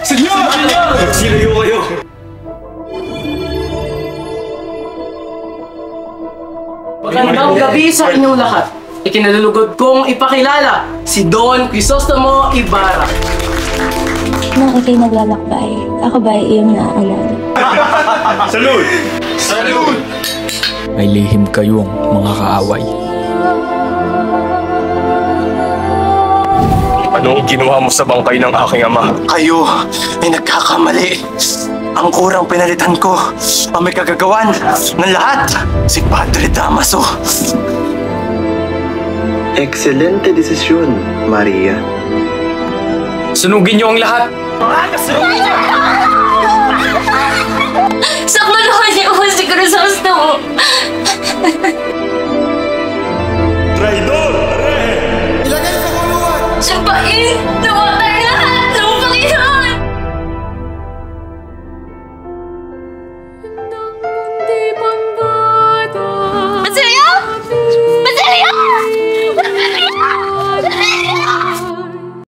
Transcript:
Senyor! Magsilayo kayo! Magandang gabi sa inyong lahat. Ikinalulugod kong ipakilala si Don Crisostomo Ibarra. Nang ikay naglalakbay, ako ba ay iyong naaalala? Salud! Salud! May lihim kayong mga kaaway. Anong ginawa mo sa bangkay ng aking ama? Kayo ay nagkakamali. Ang kurang pinalitan ko ang may kagagawan ng lahat, si Padre Damaso. Excelente desisyon, Maria. Sunugin niyo ang lahat! Sakmaluhan niyo ako si Crisostomo! Traidor! Siya ba eh? Nawala